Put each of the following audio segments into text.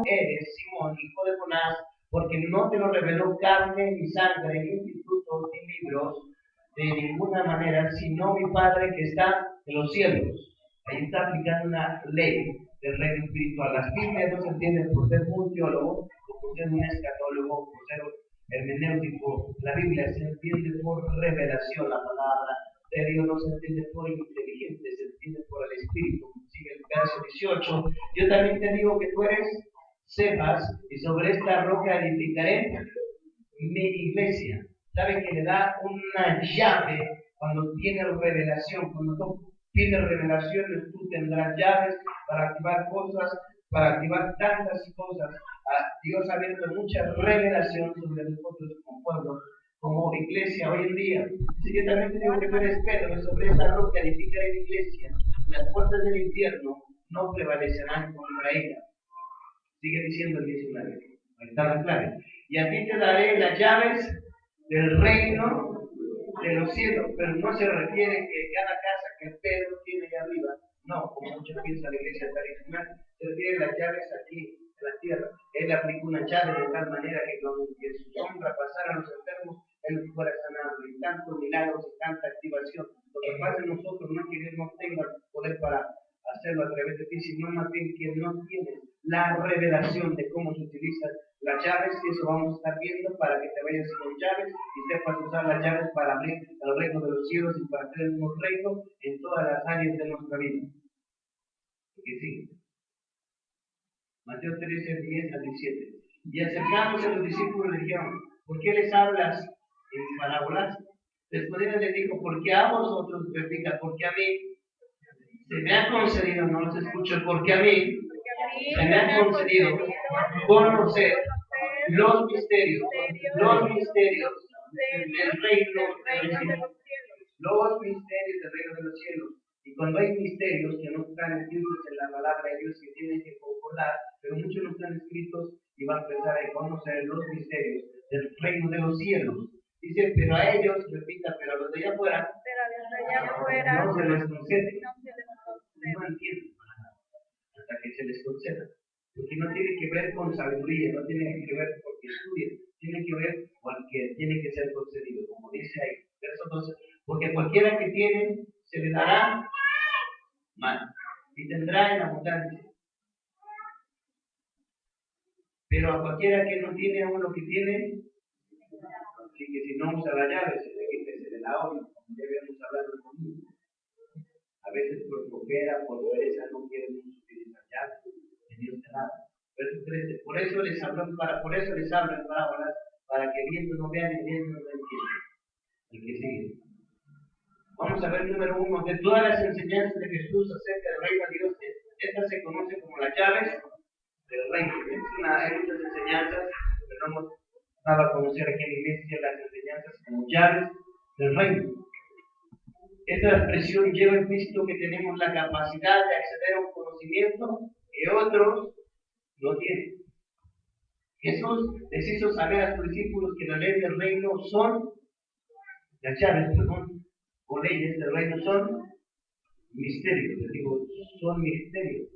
eres Simón, hijo de Jonás, porque no te lo reveló carne ni sangre, ni institutos, ni libros, de ninguna manera, sino mi Padre que está en los cielos. Ahí está aplicando una ley del reino espiritual. Las Biblias no se entienden por ser un teólogo, o por ser un escatólogo, por ser hermenéutico. La Biblia se entiende por revelación, la palabra de Dios no se entiende por inteligente, se entiende por el Espíritu. Sigue el verso 18. Yo también te digo que tú eres Cefas, y sobre esta roca edificaré mi iglesia. ¿Sabe que le da una llave cuando tiene revelación? Cuando tú tienes revelaciones, tú tendrás llaves para activar cosas, para activar tantas cosas. Dios ha abierto mucha revelación sobre nosotros como pueblo, como iglesia hoy en día. Así que también te digo que tú eres Pedro, sobre esta roca edificaré mi iglesia. Las puertas del infierno no prevalecerán contra ella. Sigue diciendo el 19. Ahí está la clave. Y a ti te daré las llaves del reino de los cielos. Pero no se refiere que cada casa que Pedro tiene allá arriba, no, como muchos piensan la iglesia tradicional, se refiere a las llaves aquí en la tierra. Él aplicó una llave de tal manera que cuando su sombra pasara a los enfermos, él fuera sanado. Y tantos milagros y tanta activación. Lo que pasa en nosotros no es que Dios no tenga poder para hacerlo a través de ti, sino más bien que no tienes la revelación de cómo se utilizan las llaves, y eso vamos a estar viendo para que te vayas con llaves y sepas usar las llaves para abrir el reino de los cielos y para tener un reino en todas las áreas de nuestra vida. Que sí. Mateo 13, 10 al 17. Y acercándose a los discípulos le dijeron, ¿por qué les hablas en parábolas? Después les dijo, ¿por qué a vosotros? Replica, porque a mí se me ha concedido, no los escucho, porque a mí se me ha concedido conocer los misterios del reino de los cielos. Los misterios del reino de los cielos. Y cuando hay misterios que no están escritos en la palabra de Dios, que tienen que concordar, pero muchos no están escritos, y va a empezar a conocer los misterios del reino de los cielos. Dice, pero a ellos, repita, pero a los de allá afuera, no se les concede. No entienden hasta que se les conceda. Porque no tiene que ver con sabiduría, no tiene que ver porque estudien, tiene que ver porque tiene que ser concedido, como dice ahí, verso 12. Porque cualquiera que tiene, se le dará más, y tendrá en abundancia. Pero a cualquiera que no tiene aún lo que tiene, así que si no usa la llave, se le quita, se le da obvio, como ya habíamos hablado conmigo. A veces por flojera, por pereza, no quieren utilizar llaves. Dios te da. Verso 13. Por eso les hablo en parábolas, para que viendo no vean y viendo no entiendan. El que sigue. Vamos a ver número 1. De todas las enseñanzas de Jesús acerca del reino de Dios, esta se conoce como las llaves del reino. Hay muchas enseñanzas, pero no hemos dado a conocer aquí en la iglesia las enseñanzas como llaves del reino. Esta expresión lleva implícito que tenemos la capacidad de acceder a un conocimiento que otros no tienen. Jesús les hizo saber a sus discípulos que las leyes del reino son, las llaves, o leyes del reino son misterios. Les digo, son misterios.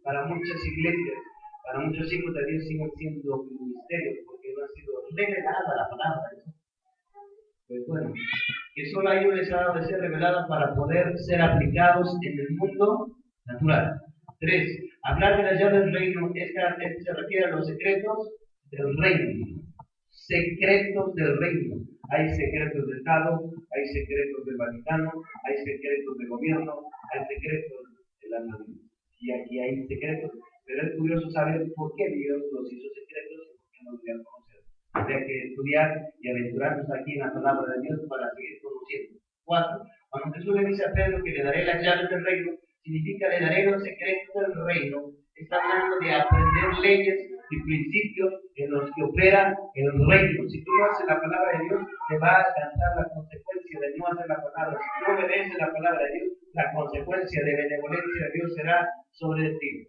Para muchas iglesias, para muchos hijos de Dios siguen siendo misterios, porque no ha sido revelada la palabra de Dios. Pues bueno, que solo a ellos les ha dado de ser revelada para poder ser aplicados en el mundo natural. 3. Hablar de las llaves del reino, esta se refiere a los secretos del reino. Secretos del reino. Hay secretos de Estado, hay secretos del Vaticano, hay secretos de gobierno, hay secretos de la nación. Y aquí hay secretos, pero es curioso saber por qué Dios los hizo secretos y por qué no los dio a conocer. Habría que estudiar y aventurarnos aquí en la palabra de Dios para seguir conociendo. 4. Cuando Jesús le dice a Pedro que le daré las llaves del reino, significa le daré los secretos del reino. Está hablando de aprender leyes y principios en los que opera el reino. Si tú no haces la palabra de Dios, te va a alcanzar la consecuencia de no hacer la palabra. Si tú obedeces la palabra de Dios, la consecuencia de benevolencia de Dios será sobre ti.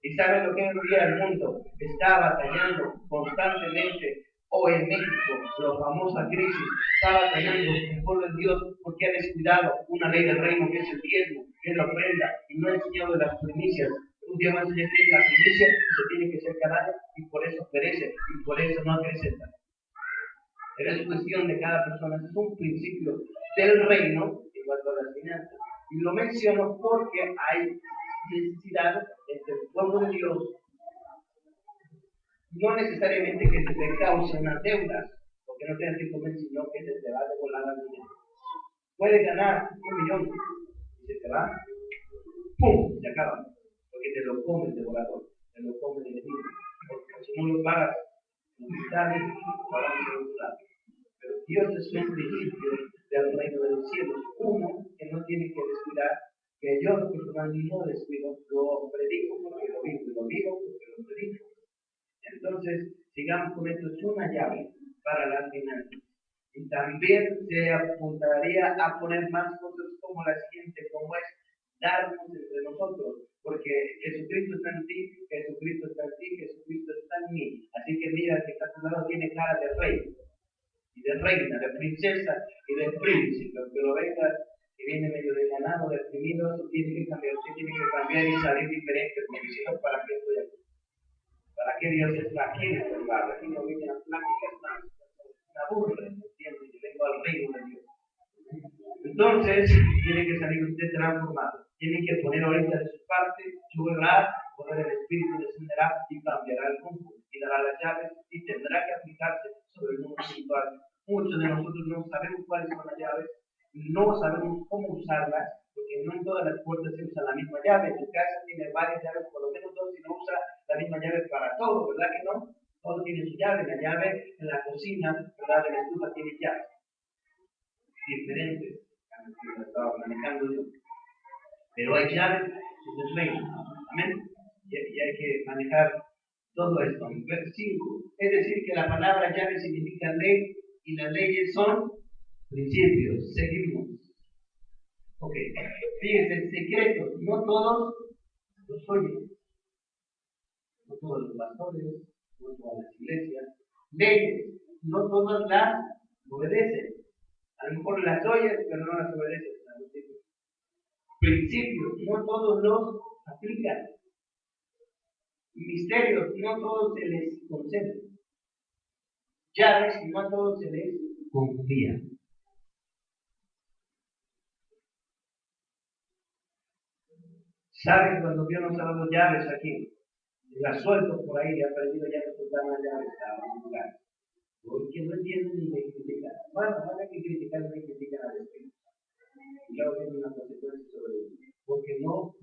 Y sabes lo que hoy en día el mundo está batallando constantemente. O en México, la famosa crisis, está batallando el pueblo de Dios porque ha descuidado una ley del reino que es el diezmo, que es la ofrenda, y no ha enseñado de las primicias. Un día más allá tiene la justicia y se tiene que ser cada año y por eso perece y por eso no acrecenta. Pero es cuestión de cada persona, es un principio del reino en cuanto a las finanzas. Y lo menciono porque hay necesidad entre el pueblo de Dios, no necesariamente que se te causen las deudas, porque no tienes que comer, sino que se te va de volada el dinero. Puedes ganar 1 millón y se te va, ¡pum! Se acaba, porque te lo come el devorador, te lo come el enemigo, porque si no lo pagas, no sales, pagamos en otro lado. Pero Dios es un principio del reino de los cielos. Uno que no tiene que descuidar, que yo lo personalmente no descuido, lo predico porque lo vivo y lo vivo porque lo predico. Entonces, sigamos con esto, es una llave para las finanzas. Y también se apuntaría a poner más cosas como la siguiente, como es darnos entre nosotros, porque Jesucristo está en ti, Jesucristo está en ti, Jesucristo está en mí. Así que mira que a tu lado tiene cara de rey, y de reina, de princesa y de príncipe. Aunque lo vengas que viene medio de ganado, deprimido, eso tiene que cambiar, usted tiene que cambiar y salir diferente, porque si no, ¿para qué estoy aquí? ¿Para qué Dios está aquí en este lugar? Aquí no viene a pláticas más, me aburre, ¿entiendes? Yo vengo al reino de Dios. Entonces, tiene que salir usted transformado. Tiene que poner ahorita de su parte, llorar, poner el Espíritu descenderá y cambiará el rumbo y dará las llaves y tendrá que aplicarse sobre el mundo espiritual. Muchos de nosotros no sabemos cuáles son las llaves, no sabemos cómo usarlas, porque no en todas las puertas se usa la misma llave. En tu casa tiene varias llaves, por lo menos dos, y no usa la misma llave para todo, ¿verdad que no? Todo tiene su llave. La llave en la cocina, ¿verdad? De la estufa tiene llaves diferentes a las que la estaba manejando yo. Pero hay llaves en el reino. Amén. Y hay que manejar todo esto. Verso 5. Es decir, que la palabra llave significa ley y las leyes son principios. Seguimos. Ok. Fíjense, el secreto. No todos los oyen. No todos los pastores. No todas las iglesias. Leyes. No todas las obedecen. A lo mejor las oyes, pero no las obedecen. Principios. No todos los aplican. Misterios, no todos se les concede. Llaves, no a todos se les confía. ¿Saben cuando Dios nos ha dado llaves aquí? Las suelto por ahí, he aprendido ya que soltar las llaves a un lugar. Porque no entienden ni me critican. Bueno, no hay que criticar ni me critican al Espíritu. Y luego tiene una consecuencia sobre ellos. Porque no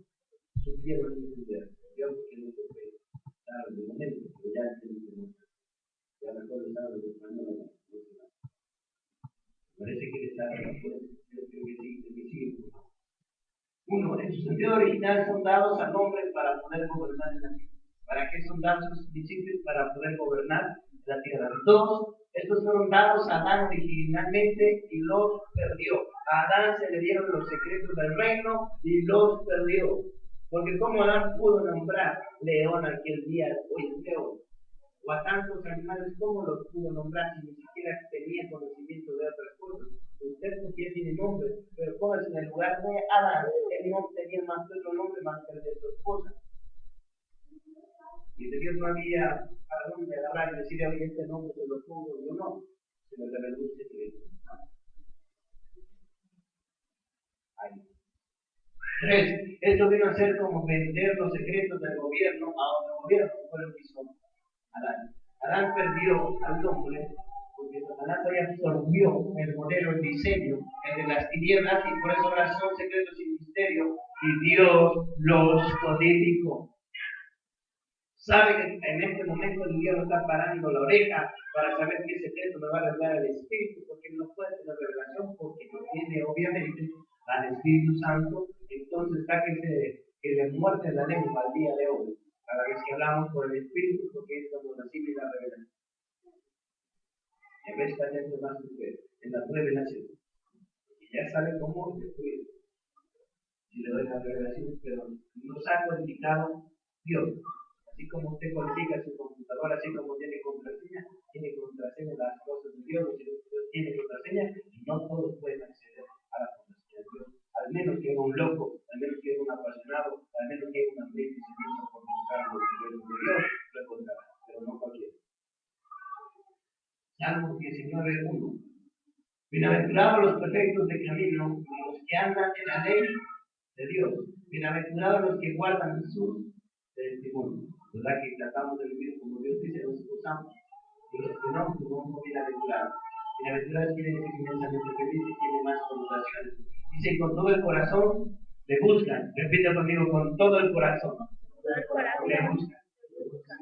supieron entender. Yo porque no supe estar de momento, pero ya entendí. Ya mejor estaba de español. Parece que les habla, creo que sí. Uno, en su sentido original son dados al hombre para poder gobernar en la tierra. ¿Para qué son dados los principios? Para poder gobernar la tierra. Dos, estos fueron dados a Adán originalmente y los perdió. A Adán se le dieron los secretos del reino y los perdió. Porque como Adán pudo nombrar león aquel día, hoy es león, o a tantos animales, ¿cómo los pudo nombrar si ni siquiera tenía conocimiento de otras cosas? Usted porque tiene nombre, pero póngase en el lugar de Adán, él no tenía más que otro nombre más que el de su esposa. Y de Dios no había a dónde agarrar y decir, oye, este nombre se lo pongo yo no, se lo reveló un secreto. Ahí. 3. Esto vino a ser como vender los secretos del gobierno a otro gobierno, fue lo que hizo Adán. Adán perdió al hombre porque Satanás ahí absorbió el modelo, el diseño, el de las tinieblas, y por eso ahora son secretos y misterios, y Dios los codificó. Sabe que en este momento el Dios está parando la oreja para saber qué secreto me va a revelar el Espíritu, porque no puede tener revelación, porque no tiene obviamente al Espíritu Santo. Entonces está que le muerde la lengua al día de hoy, cada vez que hablamos por el Espíritu, porque es cuando recibe la revelación. En vez de estar dentro más en la revelación, y ya sabe cómo destruir. Si le doy la revelación, pero nos ha codificado Dios. Así como usted codifica su computadora, así como tiene contraseña las cosas de Dios, si Dios tiene contraseña, no todos pueden acceder a la contraseña de Dios. Al menos que era un loco, al menos que era un apasionado, al menos que era un hambriento y servicio Salmo 19:1. Bienaventurados los perfectos de camino, los que andan en la ley de Dios. Bienaventurados los que guardan sus testimonios. ¿Verdad que tratamos de vivir como Dios dice, nos esforzamos? Y los que no, pues somos bienaventurados. Bienaventurados quiere decir inmensamente feliz y tiene más connotaciones. Dice, con todo el corazón le buscan. Repita conmigo, con todo el corazón. Le buscan.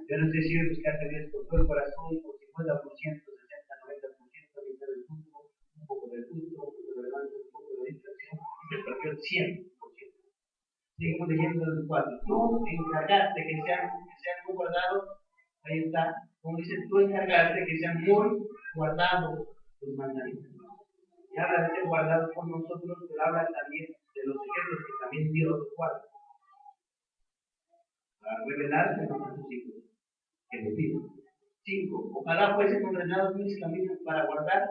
Yo no sé si voy a buscar a Dios con todo el corazón, por 50%, 60, 90%, mitad del punto, un poco del punto, un poco de levante, un poco de distracción, y se perdió el 100%. Seguimos leyendo el 4. Tú encargaste que sean muy guardados, ahí está, como dice, tú encargaste que sean muy guardados tus mandamientos. Y habla de ser guardados por nosotros, pero habla también de los secretos que también Dios guarda. Para revelarse a sus hijos, que le piden. 5. Ojalá fuesen ordenados mis caminos para guardar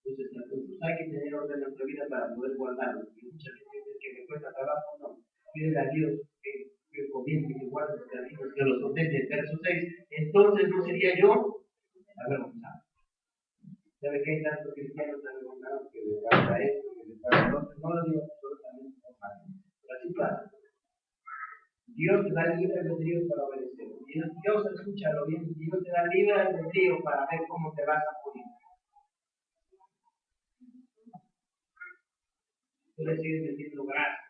los estatutos. Hay que tener orden en nuestra vida para poder guardarlos. Y muchas veces que me cuesta trabajo, no. Pide a Dios que comience, que guarde los caminos, que los ordene. Verso 6. Entonces no sería yo avergonzado. ¿Sabe que hay tantos cristianos avergonzados que les pasa esto, que les pasa lo otro? No lo digo absolutamente normal. Pero así pasa. Dios te da libre albedrío para obedecer. Dios, escúchalo bien, Dios te da libre albedrío para ver cómo te vas a morir. Tú le sigues metiendo brazo,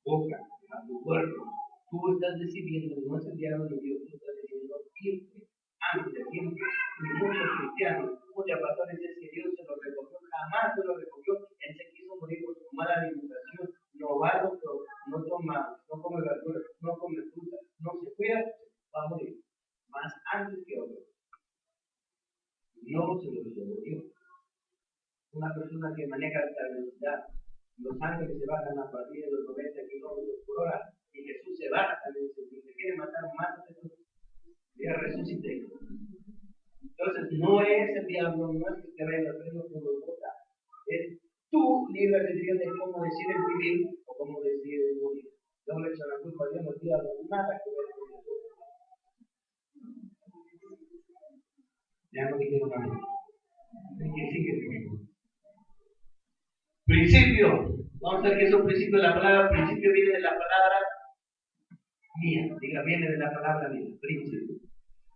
boca, a tu cuerpo. Tú estás decidiendo, no es el diablo de Dios, tú estás decidiendo irte antes de tiempo. Y muchos cristianos, muchos pastores dicen que Dios se lo recogió, jamás se lo recogió. Él se quiso morir por su mala alimentación. No va al doctor, no toma, no come verduras, no come fruta, no se cuida, va a morir. Más antes que otro. No se lo recogió. Una persona que maneja alta velocidad, los ángeles se bajan a partir de los 90 kilómetros por hora y Jesús se baja también. Si te quiere matar, mátate tú. Ya resucité. Entonces, no es el diablo, no es que te vaya a freno con los botas. Es tu libre albedrío de cómo decides vivir o cómo decides morir. No le echan la culpa a Dios, no tiene nada que ver con eso. Ya no dijeron nada. ¿Qué sigue? Principio. Vamos a ver qué es un principio de la palabra. Principio viene de la palabra mía. Diga, viene de la palabra mía. Principio.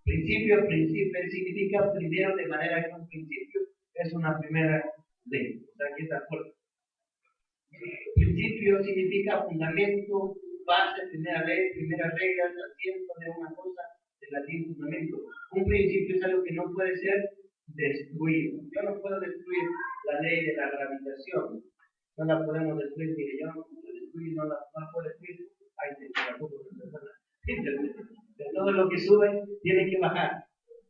Principio significa primero, de manera que un principio es una primera ley. O sea, aquí está fuerte. Principio significa fundamento, base, primera ley, primera regla, asiento de una cosa, de latín fundamento. Un principio es algo que no puede ser destruido. Yo no puedo destruir la ley de la gravitación. No la podemos destruir. Mire, yo no puedo destruir, no la puedo destruir. Ahí te la puedo destruir. De todo lo que sube, tiene que bajar.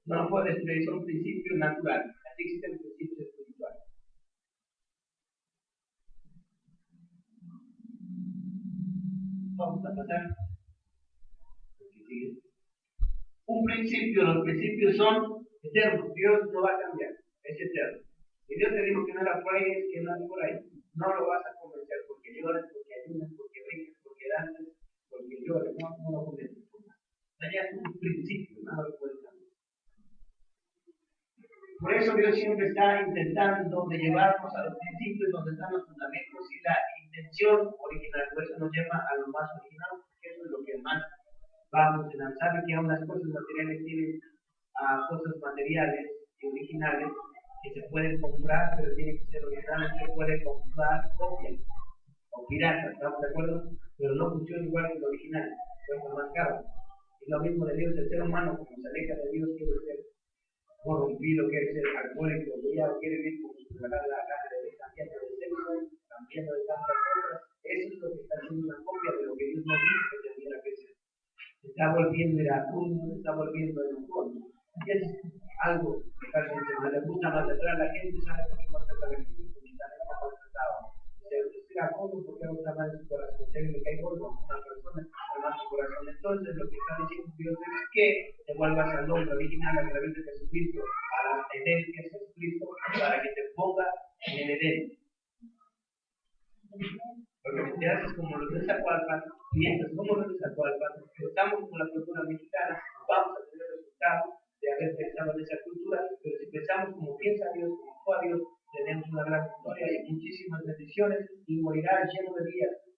No lo puedo destruir, es un principio natural. Así existe el principio espiritual. Vamos a pasar. Un principio, los principios son eternos. Dios no va a cambiar, es eterno. Si Dios te dijo que no era por ahí, es que no es por ahí. No lo vas a convencer porque lloras, porque ayunas, porque brincas, porque danzas, porque lloras. No lo convences. Ya es un principio, nada lo puede cambiar. Por eso Dios siempre está intentando de llevarnos a los principios donde están los fundamentos y la intención original. Por eso nos lleva a lo más original, porque eso es lo que más va a funcionar. Sabe que aún las cosas materiales tienen cosas materiales y originales que se pueden comprar, pero tienen que ser originales, se puede comprar copia o pirata, ¿estamos de acuerdo? Pero no funciona igual que el original, cuesta más caro. Y lo mismo de Dios, el ser humano, como se aleja de Dios, quiere ser corrompido, quiere ser alcohólico, ya quiere vivir como si fuera la carne de cambiando de sexo, cambiando de tantas cosas. Eso es lo que está haciendo una copia de lo que Dios no dice que tendría que ser. Se está volviendo iracundo, se está volviendo enojón. Y es algo que realmente no le gusta maltratar a la gente, sabe por qué maltrata a la gente, porque también lo maltrataba. Se iracundo porque no está mal en su corazón, se le cae gordo a una persona, mal su corazón. Entonces, lo que está diciendo Dios es que te vuelvas al nombre original a través de Jesucristo, a la Edén que es Jesucristo, para que te ponga en el Edén. Porque si te haces como los de Zacualpan, piensas como los de Zacualpan, estamos con la cultura mexicana, vamos a tener resultados de haber pensado en esa cultura, pero si expresamos como piensa Dios, como actúa Dios, tenemos una gran victoria y muchísimas bendiciones y morirá lleno de días.